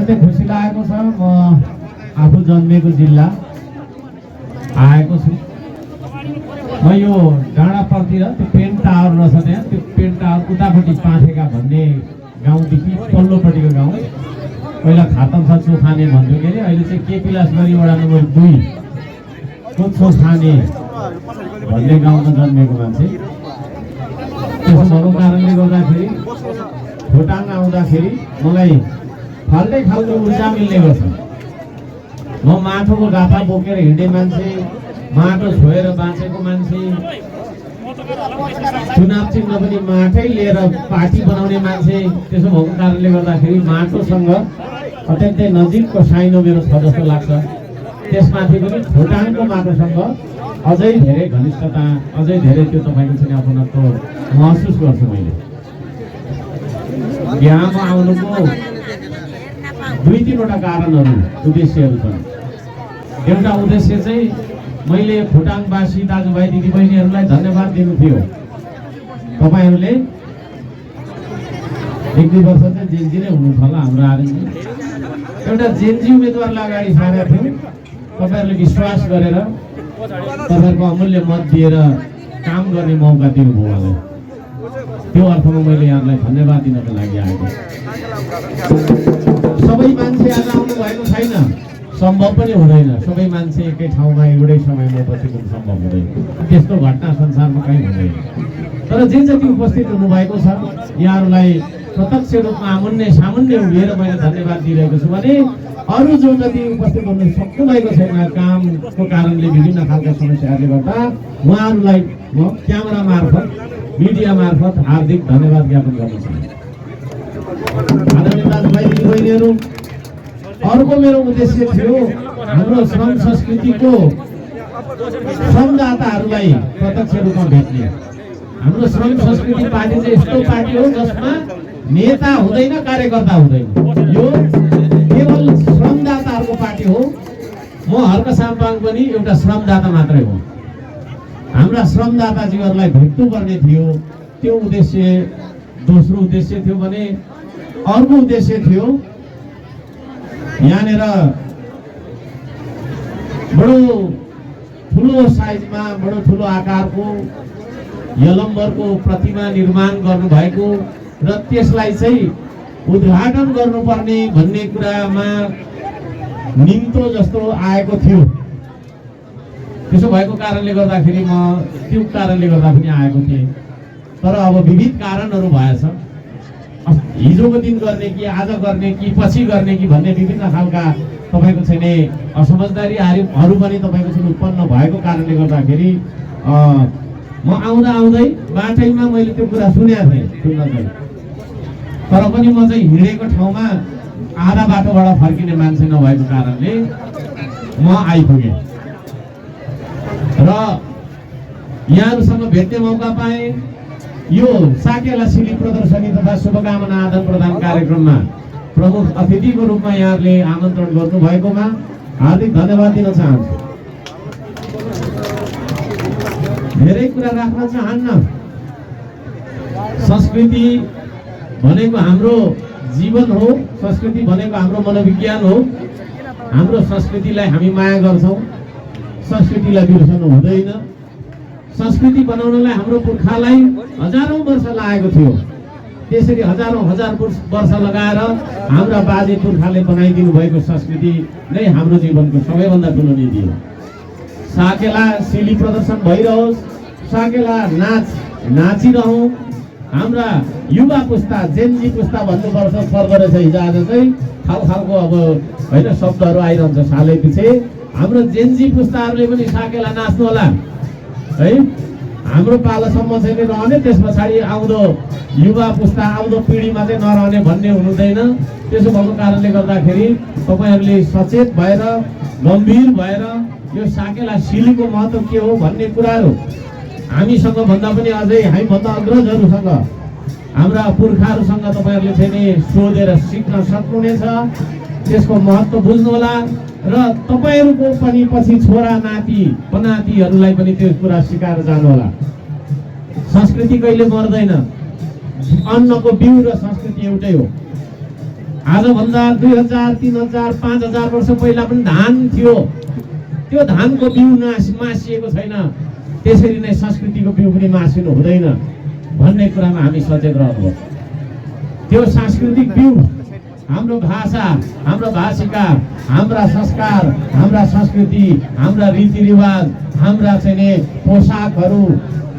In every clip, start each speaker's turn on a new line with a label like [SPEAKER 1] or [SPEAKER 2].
[SPEAKER 1] अत्यन्तै खुसी लागेको छ। म आफू जन्मेको जिल्ला आएको छु। म यो डाँडापरतिर त्यो पेन टावर रहेछ त्यहाँ, त्यो पेन टावर उतापट्टि पाँथेका भन्ने गाउँदेखि पल्लोपट्टिको गाउँ पहिला खातम छ चोखाने भन्थ्यो के अरे, अहिले चाहिँ केपी लासगढी वडा नम्बर 2 को चोखाने भन्ने गाउँमा जन्मेको मान्छे। त्यसो भएको कारणले गर्दाखेरि खोटाङ आउँदाखेरि मलाई फाल्टै खालको ऊर्जा मिल्ने गर्छ। म माटोको गाथा बोकेर हिँड्ने मान्छे, माटो छोएर बाँचेको मान्छे, चुनाव चिन्ह पनि माटै लिएर पार्टी बनाउने मान्छे। त्यसो भएको कारणले गर्दाखेरि माटोसँग अत्यन्तै नजिकको साइनो मेरो छ जस्तो लाग्छ। त्यसमाथि पनि खोटाङको माटोसँग अझै धेरै घनिष्ठता, अझै धेरै त्यो तपाईँको चाहिँ अपनत्व महसुस गर्छु मैले। यहाँमा आउनुको 2-3 वटा कारणहरू, उद्देश्यहरू छन्। एउटा उद्देश्य चाहिँ मैले खोटाङवासी दाजुभाइ दिदीबहिनीहरूलाई धन्यवाद दिनु थियो। तपाईँहरूले 1-2 वर्ष चाहिँ जेन्जी नै हुनुहुन्छ होला हाम्रो आरएनजी। एउटा जेन्जी उम्मेदवारलाई अगाडि सारेका थियौँ। तपाईँहरूले विश्वास गरेर तपाईँहरूको अमूल्य मत दिएर काम गर्ने मौका दिनुभयो मलाई। त्यो अर्थमा मैले यहाँलाई धन्यवाद दिनको लागि आएको। सबै मान्छे आज आउनु भएको छैन, सम्भव पनि हुँदैन। सबै मान्छे एकै ठाउँमा एउटै समयमा बसेको सम्भव हुँदैन। त्यस्तो घटना संसारमा कहीँ हुँदैन। तर जे जति उपस्थित हुनुभएको छ यहाँहरूलाई प्रत्यक्ष रूपमा सामुन्ने उभिएर मैले धन्यवाद दिइरहेको छु भने अरू जो जति उपस्थित हुनु सक्नु भएको छैन कामको कारणले विभिन्न खालका समस्याहरूले गर्दा उहाँहरूलाई म क्यामेरा मार्फत, मिडिया मार्फत हार्दिक धन्यवाद ज्ञापन गर्न चाहन्छु। आदरणीय दाजुभाइ दिदीबहिनीहरू, अर्को मेरो उद्देश्य थियो हाम्रो श्रम संस्कृतिको श्रमदाताहरूलाई प्रत्यक्ष रूपमा भेट्ने। हाम्रो श्रम संस्कृति पार्टी चाहिँ यस्तो पार्टी हो जसमा नेता हुँदैन, कार्यकर्ता हुँदैन। यो केवल श्रमदाताहरूको पार्टी हो। म हर्क साम्पाङ पनि एउटा श्रमदाता मात्रै हो। हाम्रा श्रमदाताजीहरूलाई भेट्नुपर्ने थियो। त्यो उद्देश्य दोस्रो उद्देश्य थियो भने अर्को उद्देश्य थियो यहाँनिर बडो ठुलो साइजमा, बडो ठुलो आकारको यलम्बरको प्रतिमा निर्माण गर्नुभएको र त्यसलाई चाहिँ उद्घाटन गर्नुपर्ने भन्ने कुरामा निम्तो जस्तो आएको थियो। त्यसो भएको कारणले गर्दाखेरि म त्यो कारणले गर्दा पनि आएको थिएँ। तर अब विविध कारणहरू भएछ। हिजोको दिन गर्ने कि आज गर्ने कि पछि गर्ने कि भन्ने विभिन्न खालका तपाईँको चाहिँ असमझदारीहरू पनि तपाईँको चाहिँ उत्पन्न भएको कारणले गर्दाखेरि म आउँदै बाटैमा मैले त्यो कुरा सुनेको थिएँ, सुन्न चाहिँ। तर पनि म चाहिँ हिँडेको ठाउँमा आधा बाटोबाट फर्किने मान्छे नभएको कारणले म आइपुगेँ र यहाँहरूसँग भेट्ने मौका पाएँ। यो साकेला सिली प्रदर्शनी तथा शुभकामना आदान प्रदान कार्यक्रममा प्रमुख अतिथिको रूपमा यहाँहरूले आमन्त्रण गर्नुभएकोमा हार्दिक धन्यवाद दिन चाहन्छु। धेरै कुरा राख्न चाहन्न। संस्कृति भनेको हाम्रो जीवन हो, संस्कृति भनेको हाम्रो मनोविज्ञान हो। हाम्रो संस्कृतिलाई हामी माया गर्छौँ, संस्कृतिलाई बिर्सनु हुँदैन। संस्कृति बनाउनलाई हाम्रो पुर्खालाई हजारौं वर्ष लागेको थियो। त्यसरी हजार वर्ष लगाएर हाम्रा बाजे पुर्खाले बनाइदिनु भएको संस्कृति नै हाम्रो जीवनको सबैभन्दा ठुलो नीति हो। साकेला सिली प्रदर्शन भइरहोस्, साकेला नाच नाचिरहौँ। हाम्रा युवा पुस्ता, जेनजी पुस्ता भन्नुपर्छ पर्दो रहेछ। हिजो आज चाहिँ खालको अब होइन शब्दहरू आइरहन्छ सालै पछि। हाम्रो जेनजी पुस्ताहरूले पनि साकेला नाच्नु होला है। हाम्रो पालोसम्म चाहिँ रहने, त्यस पछाडि आउँदो युवा पुस्ता, आउँदो पिँढीमा चाहिँ नरहने भन्ने हुँदैन। त्यसो भएको कारणले गर्दाखेरि तपाईँहरूले सचेत भएर, गम्भीर भएर यो साकेला सिलीको महत्त्व के हो भन्ने कुराहरू हामीसँग भन्दा पनि अझै हामीभन्दा अग्रजहरूसँग, हाम्रा पुर्खाहरूसँग तपाईँहरूले चाहिँ नि सोधेर सिक्न सक्नुहुनेछ। त्यसको महत्त्व बुझ्नुहोला र तपाईँहरूको पनि पछि छोरा नाति पनातिहरूलाई पनि त्यो कुरा सिकाएर जानुहोला। संस्कृति कहिले मर्दैन। अन्नको बिउ र संस्कृति एउटै हो। आजभन्दा 2000, 3000, 5000 वर्ष पहिला पनि धान थियो। त्यो धानको बिउ मासिएको छैन, त्यसरी नै संस्कृतिको बिउ पनि मासिनु हुँदैन भन्ने कुरामा हामी सचेत रहनुपर्छ। त्यो सांस्कृतिक बिउ हाम्रो भाषा, हाम्रो भाषिका, हाम्रा संस्कार, हाम्रा संस्कृति, हाम्रा रीतिरिवाज, हाम्रा चाहिँ पोसाकहरू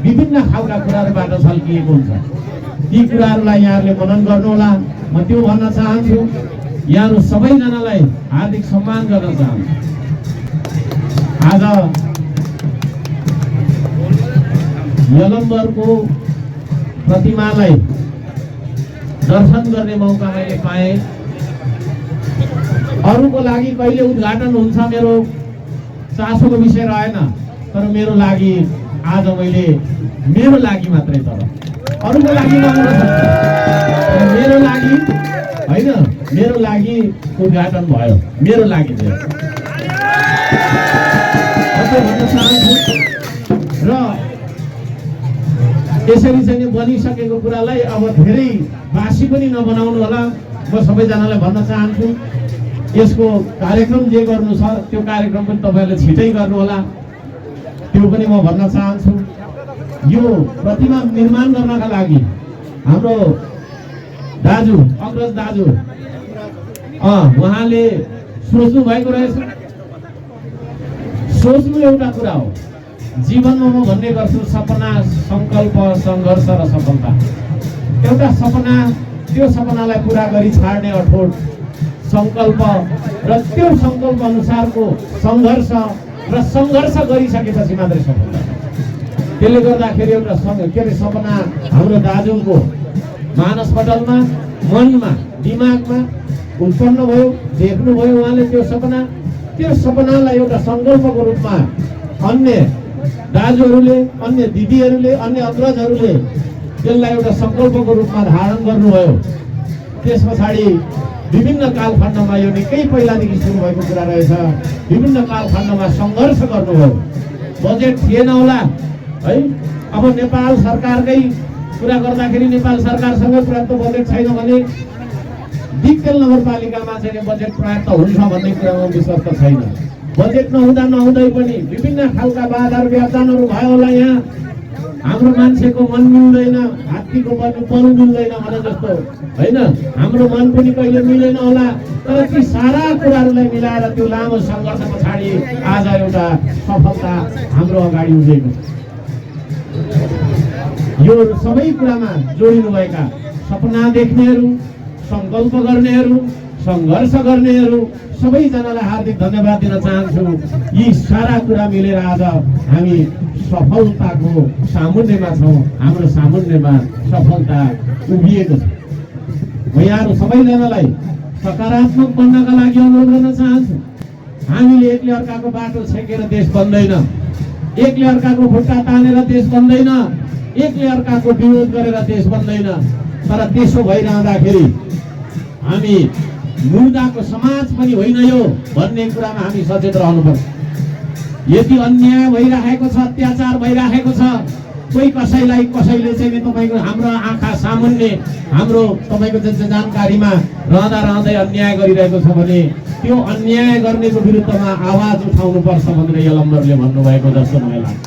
[SPEAKER 1] विभिन्न खालका कुराहरूबाट छल्किएको हुन्छ। ती कुराहरूलाई यहाँहरूले मनन गर्नुहोला। म त्यो भन्न चाहन्छु। यहाँहरू सबैजनालाई हार्दिक सम्मान गर्न चाहन्छु। आज यलम्बरको प्रतिमालाई दर्शन गर्ने मौका मैले पाएँ। अरूको लागि कहिले उद्घाटन हुन्छ मेरो चासोको विषय रहेन, तर मेरो लागि आज मैले मेरो लागि मात्रै, तर अरूको लागि नहुन सक्छ, मेरो लागि होइन, मेरो लागि उद्घाटन भयो, मेरो लागि भयो। भन्न चाहन्छु र यसरी चाहिँ बनिसकेको कुरालाई अब धेरै बासी पनि नबनाउनु होला। म सबैजनालाई भन्न चाहन्छु, यसको कार्यक्रम जे गर्नु छ त्यो कार्यक्रम पनि तपाईँहरूले छिटै गर्नुहोला। त्यो पनि म भन्न चाहन्छु। यो प्रतिमा निर्माण गर्नका लागि हाम्रो दाजु, अग्रज दाजु, उहाँले सोच्नु भएको रहेछ। सोच्नु एउटा कुरा हो, जीवनमा म भन्ने गर्छु सपना, सङ्कल्प, सङ्घर्ष र सफलता। एउटा सपना, त्यो सपनालाई पुरा गरी छाड्ने अठोट सङ्कल्प र त्यो सङ्कल्प अनुसारको सङ्घर्ष र सङ्घर्ष गरिसकेपछि मात्रै सफलता। त्यसले गर्दाखेरि एउटा के अरे सपना हाम्रो दाजुको मानसपटलमा, मनमा, दिमागमा उत्पन्न भयो, देख्नुभयो उहाँले त्यो सपना। त्यो सपनालाई एउटा सङ्कल्पको रूपमा अन्य दाजुहरूले, अन्य दिदीहरूले, अन्य अग्रजहरूले त्यसलाई एउटा सङ्कल्पको रूपमा धारण गर्नुभयो। त्यस पछाडि विभिन्न कालखण्डमा, यो निकै पहिलादेखि सुरु भएको कुरा रहेछ, विभिन्न कालखण्डमा सङ्घर्ष गर्नुभयो। बजेट थिएन होला है। अब नेपाल सरकारकै कुरा गर्दाखेरि नेपाल सरकारसँग पर्याप्त बजेट छैन भने दिक्तेल नगरपालिकामा चाहिँ बजेट पर्याप्त हुन्छ भन्ने कुरामा विश्वास त छैन। बजेट नहुँदै पनि विभिन्न खालका बाधाहरू, व्यावधानहरू भयो होला। यहाँ हाम्रो मान्छेको मन मिल्दैन, हात्तीको बल मिल्दैन भने जस्तो होइन, हाम्रो मन पनि कहिले मिलेन होला। तर ती सारा कुराहरूलाई मिलाएर त्यो लामो सङ्घर्ष पछाडि आज एउटा सफलता हाम्रो अगाडि उभिएको छ। यो सबै कुरामा जोडिनुभएका सपना देख्नेहरू, सङ्कल्प गर्नेहरू, सङ्घर्ष गर्नेहरू सबैजनालाई हार्दिक धन्यवाद दिन चाहन्छु। यी सारा कुरा मिलेर आज हामी सफलताको सामुन्नेमा छौँ। हाम्रो सामुन्नेमा सफलता उभिएको छ। म यहाँहरू सबैजनालाई सकारात्मक बन्नका लागि अनुरोध गर्न चाहन्छु। हामीले एकले अर्काको बाटो छेकेर देश बन्दैन, एकले अर्काको खुट्टा तानेर देश बन्दैन, एकले अर्काको विरोध गरेर देश बन्दैन। तर त्यसो भइरहँदाखेरि हामी मुर्दाको समाज पनि होइन यो भन्ने कुरामा हामी सचेत रहनुपर्छ। यदि अन्याय भइरहेको छ, अत्याचार भइरहेको छ, कोही कसैले चाहिँ तपाईँको हाम्रो आँखा सामुन्ने, हाम्रो तपाईँको जुन जानकारीमा रहँदै अन्याय गरिरहेको छ भने त्यो अन्याय गर्नेको विरुद्धमा आवाज उठाउनुपर्छ भनेर यलम्बरले भन्नुभएको जस्तो मलाई लाग्छ।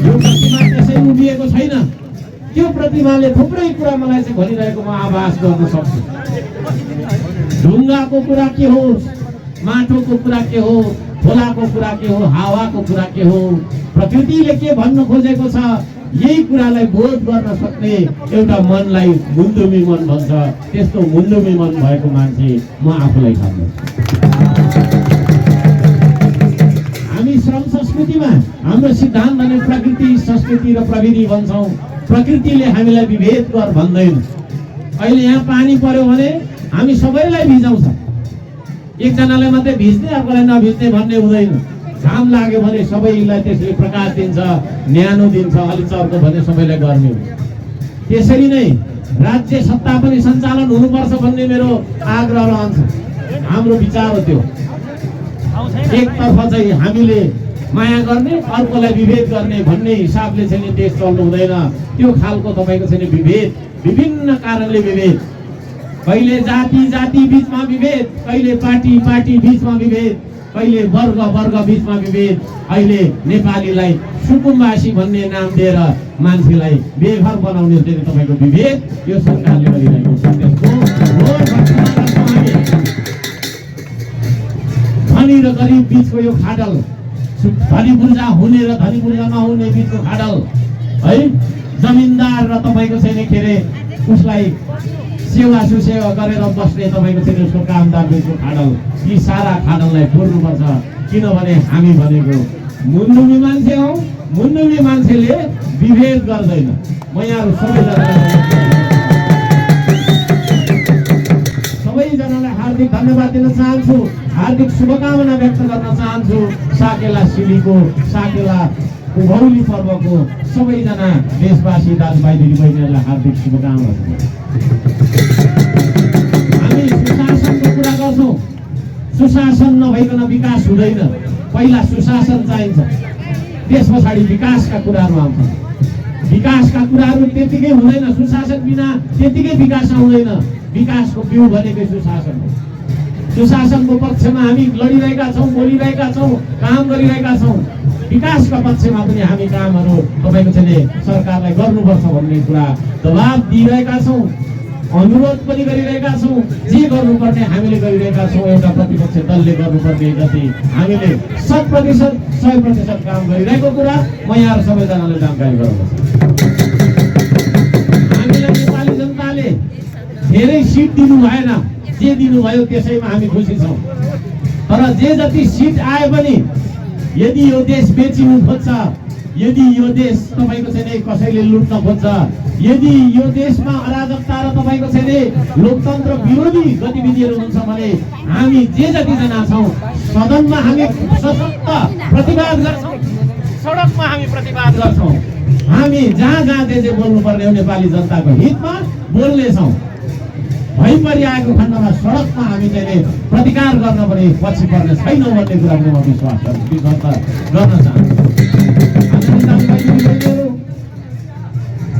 [SPEAKER 1] यो प्रतिमा त्यसै उभिएको छैन। त्यो प्रतिमाले थुप्रै कुरा मलाई चाहिँ भनिरहेको म आभास गर्न सक्छु। ढुङ्गाको कुरा के हो, माटोको कुरा के हो, खोलाको कुरा के हो, हावाको कुरा के हो, प्रकृतिले के भन्न खोजेको छ, यही कुरालाई बोध गर्न सक्ने एउटा मनलाई मुन्दुमी मन भन्छ। त्यस्तो मुन्दुमी मन भएको मान्छे म आफूलाई ठान्छु। हामी श्रम संस्कृतिमा हाम्रो सिद्धान्त भने प्रकृति, संस्कृति र प्रविधि भन्छौँ। प्रकृतिले हामीलाई विभेद गर भन्दैन। अहिले यहाँ पानी पर्यो भने हामी सबैलाई भिजाउँछ। एकजनालाई मात्रै भिज्ने, अर्कोलाई नभिज्ने भन्ने हुँदैन। घाम लाग्यो भने सबैलाई त्यसले प्रकाश दिन्छ, न्यानो दिन्छ, अलिक चर्को भने सबैलाई गर्मी हुन्छ। त्यसरी नै राज्य सत्ता पनि सञ्चालन हुनुपर्छ भन्ने मेरो आग्रह रहन्छ। हाम्रो विचार हो त्यो। एकतर्फ चाहिँ हामीले माया गर्ने, अर्कोलाई विभेद गर्ने भन्ने हिसाबले चाहिँ देश चल्नु हुँदैन। त्यो खालको तपाईँको चाहिँ विभेद, विभिन्न कारणले विभेद, कहिले जाति जाति बीचमा विभेद, कहिले पार्टी पार्टी बीचमा विभेद, कहिले वर्ग वर्ग बीचमा विभेद, अहिले नेपालीलाई सुकुम्बासी भन्ने नाम दिएर मान्छेलाई बेघर बनाउने चाहिँ तपाईँको विभेद यो सरकारले गरिरहेको छ। त्यसको घोर भर्त्सना गर्छौँ हामी। धनी र गरिब बीचको यो खाडल, धनी बुर्जा हुने र धनी बुर्जा नहुने बीचको खाडल है, जमिनदार र तपाईँको चाहिँ के अरे उसलाई सेवा सुसेवा गरेर बस्ने तपाईँको चाहिँ उसको कामदार बीचको खाडल, यी सारा खाडललाई फोड्नुपर्छ। किनभने हामी भनेको मुन्नुमी मान्छे हौ, मुन्नुमी मान्छेले विभेद गर्दैन। म यहाँहरू सबैजनालाई हार्दिक धन्यवाद दिन चाहन्छु, हार्दिक शुभकामना व्यक्त गर्न चाहन्छु। साकेला सिलीको, साकेला उभौली पर्वको सबैजना देशवासी दाजुभाइ दिदीबहिनीहरूलाई हार्दिक शुभकामना। हामी सुशासनको कुरा गर्छौँ, सुशासन नभइकन विकास हुँदैन। पहिला सुशासन चाहिन्छ, त्यस पछाडि विकासका कुराहरू आउँछ। विकासका कुराहरू त्यतिकै हुँदैन, सुशासन बिना त्यतिकै विकास आउँदैन। विकासको बिउ भनेकै सुशासन हो। सुशासनको पक्षमा हामी लडिरहेका छौँ, बोलिरहेका छौँ, काम गरिरहेका छौँ। विकासका पक्षमा पनि हामी कामहरू तपाईँको चाहिँ सरकारलाई गर्नुपर्छ भन्ने कुरा दबाब दिइरहेका छौँ, अनुरोध पनि गरिरहेका छौँ। जे गर्नुपर्ने हामीले गरिरहेका छौँ। एउटा प्रतिपक्ष दलले गर्नुपर्ने जति हामीले 100% काम गरिरहेको कुरा म यहाँ सबैजनाले जानकारी गराउँछु। हामीलाई नेपाली जनताले धेरै सिट दिनु भएन, जे दिनुभयो त्यसैमा हामी खुसी छौँ। तर जे जति सिट आए पनि यदि यो देश बेचिनु खोज्छ, यदि यो देश तपाईँको चाहिँ कसैले लुट्न खोज्छ, यदि यो देशमा अराजकता र तपाईँको चाहिँ लोकतन्त्र विरोधी गतिविधिहरू हुन्छ भने हामी जे जतिजना छौँ सदनमा हामी सशक्त प्रतिवाद गर्छौँ, सडकमा हामी प्रतिवाद गर्छौँ। हामी जहाँ जहाँ जे बोल्नुपर्ने हो नेपाली जनताको हितमा बोल्नेछौँ। भइपरिआएको खण्डमा सडकमा हामी चाहिँ प्रतिकार गर्न पनि पछि पर्ने छैन भन्ने कुरा पनि म विश्वास गर्न चाहन्छु।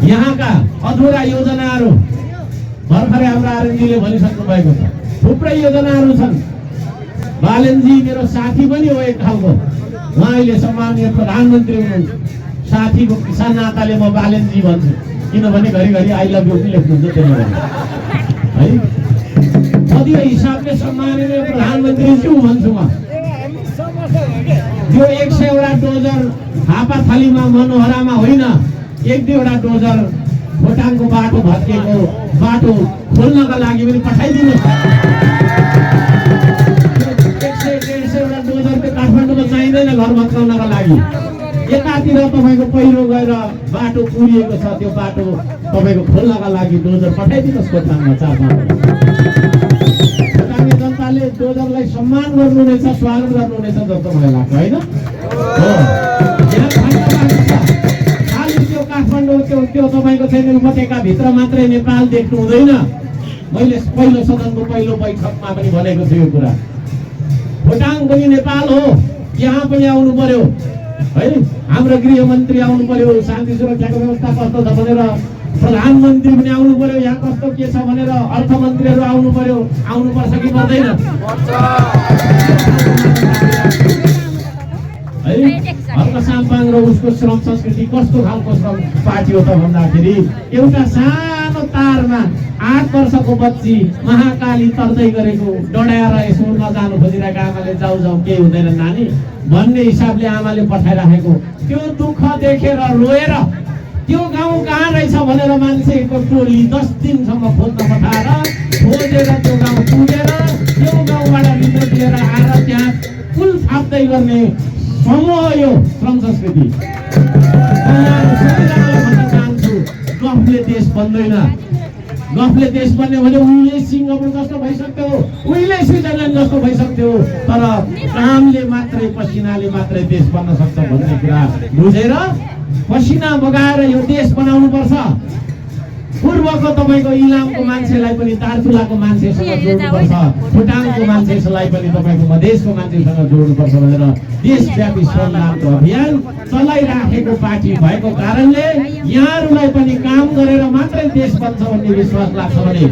[SPEAKER 1] यहाँका अधुरा योजनाहरू भर्खरै हाम्रा आर्यनजीले भनिसक्नु भएको छ। थुप्रै योजनाहरू छन्। बालेनजी मेरो साथी पनि हो एक खालको, उहाँ अहिले सम्माननीय प्रधानमन्त्री हुनुहुन्छ। साथीको किसान नाताले म बालेनजी भन्छु, किनभने घरिघरि आई लभ यू पनि लेख्नुहुन्छ त्यसले गर्दा है। कतिको हिसाबले सम्माननीय प्रधानमन्त्रीज्यू भन्छु म। त्यो 100वटा डोजर हापाथालीमा मनोहरामा होइन, 1-2वटा डोजर भोटाङको बाटो भत्किएको बाटो खोल्नका लागि पनि पठाइदिनुहोस्। 100-150वटा डोजर त्यो काठमाडौँमा चाहिँदैन घर भत्काउनका लागि। एकातिर तपाईँको पहिरो गएर बाटो पुरिएको छ, त्यो बाटो तपाईँको खोल्नका लागि डोजर पठाइदिनुहोस् भोटाङमा 4-5। भोटाङे जनताले डोजरलाई सम्मान गर्नुहुनेछ, स्वागत गर्नुहुनेछ जस्तो मलाई लाग्छ होइन। काठमाडौँ त्यो तपाईँको चाहिँ उपत्यकाभित्र मात्रै नेपाल देख्नु हुँदैन। मैले पहिलो सदनको पहिलो बैठकमा पनि भनेको छु यो कुरा। भोटाङ पनि नेपाल हो, यहाँ पनि आउनु पर्यो है। हाम्रो गृहमन्त्री आउनु पर्यो, शान्ति सुरक्षाको व्यवस्था कस्तो छ भनेर प्रधानमन्त्री पनि आउनु पर्यो, यहाँ कस्तो के छ भनेर अर्थमन्त्रीहरू आउनु पर्यो। आउनुपर्छ कि पर्दैन है। हल्का साम्पाङ र उसको श्रम संस्कृति कस्तो खालको श्रम पार्टी हो त भन्दाखेरि एउटा सानो तारमा 8 वर्षको बच्ची महाकाली तर्दै गरेको डढाएर यसो नजानु खोजिरहेको आमाले जाऊ जाऊ केही हुँदैन नानी भन्ने हिसाबले आमाले पठाइराखेको त्यो दुःख देखेर रोएर त्यो गाउँ कहाँ रहेछ भनेर मान्छेको टोली 10 दिनसम्म खोज्न पठाएर खोजेर त्यो गाउँ पुगेर त्यो गाउँबाट रिपोर्ट लिएर आएर त्यहाँ पुल थाप्दै गर्ने समूह यो श्रम संस्कृति। भन्न चाहन्छु गफले देश बन्दैन। गफले देश बन्यो भने उहिले सिङ्गापुर जस्तो भइसक्थ्यो, उहिले स्विजरल्यान्ड जस्तो भइसक्थ्यो, तर कामले मात्रै पसिनाले मात्रै देश बन्न सक्छ भन्ने कुरा बुझेर पसिना बगाएर यो देश बनाउनु पर्छ। पूर्वको तपाईको इलामको मान्छेलाई पनि दार्चुलाको मान्छेसँग जोड्नुपर्छ, भुटानको मान्छेलाई पनि तपाईको मधेसको मान्छेसँग जोड्नुपर्छ भनेर देशव्यापी श्रमदानको अभियान चलाइराखेको पार्टी भएको कारणले यहाँहरूलाई पनि काम गरेर मात्रै देश बन्छ भन्ने विश्वास लाग्छ भने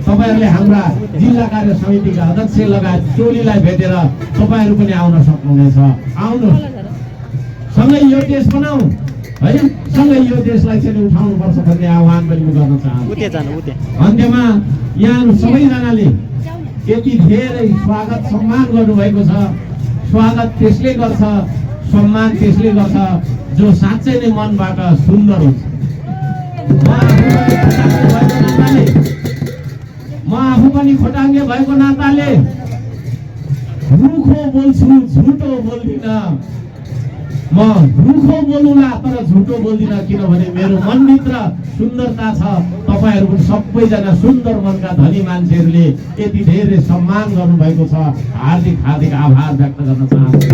[SPEAKER 1] तपाईहरुले हाम्रा जिल्ला कार्य समितिका अध्यक्ष लगायत टोलीलाई भेटेर तपाईहरु पनि आउन सक्नुहुनेछ। आउनुहोस्, सँगै यो देश बनाऊ है, सँगै यो देशलाई चाहिँ उठाउनु पर्छ भन्ने आह्वान पनि म गर्न चाहन्छु। अन्त्यमा यहाँहरु सबैजनाले यति धेरै स्वागत सम्मान गर्नुभएको छ। स्वागत त्यसले गर्छ, सम्मान त्यसले गर्छ जो साँच्चै नै मनबाट सुन्दर हुन्छ। म आफू पनि खोटाङ्गे भएको नाताले रुखो बोल्छु, झुटो बोल्दिन। म रुखो बोलुला तर झुटो बोल्दिन, किनभने मेरो मनभित्र सुन्दरता छ। तपाईहरु पनि सबैजना सुन्दर मनका धनी मान्छेहरूले यति धेरै सम्मान गर्नुभएको छ। हार्दिक हार्दिक आभार व्यक्त गर्न चाहन्छु।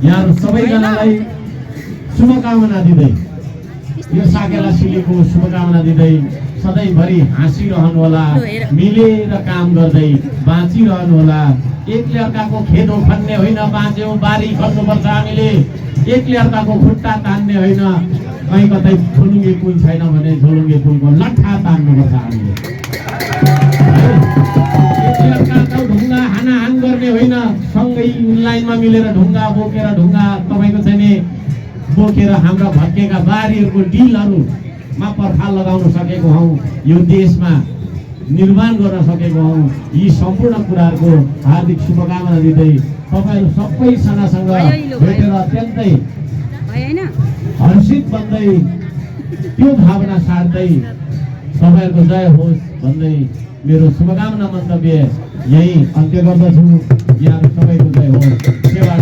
[SPEAKER 1] यहाँहरु सबैजनालाई शुभकामना दिँदै, यो साकेला सिलीको शुभकामना दिँदै सधैँभरि हाँसिरहनु होला, मिलेर काम गर्दै बाँचिरहनु होला। एकले अर्काको खेत खन्ने होइन, बाँच्यौँ बारी खन्नुपर्छ हामीले। एकले अर्काको खुट्टा तान्ने होइन, कहीँ कतै झोलुङ्गे पुल छैन भने झोलुङ्गे पुलको लट्ठा तान्नुपर्छ हामीले। एकले अर्काको ढुङ्गा हानाहान गर्ने होइन, सँगै लाइनमा मिलेर ढुङ्गा बोकेर ढुङ्गा तपाईँको चाहिँ नि बोकेर हाम्रा भत्केका बारीहरूको डिलहरूमा पर्खाल लगाउन सकेको हौँ, यो देशमा निर्माण गर्न सकेको हौँ। यी सम्पूर्ण कुराहरूको हार्दिक शुभकामना दिँदै तपाईहरु सबैजनासँग भेटेर अत्यन्तै हर्षित बन्दै त्यो भावना सार्दै तपाईहरुको जय होस् भन्दै मेरो शुभकामना मन्तव्य यही अन्त्य गर्दछु। यहाँहरु सबैको जय होस्। सेवा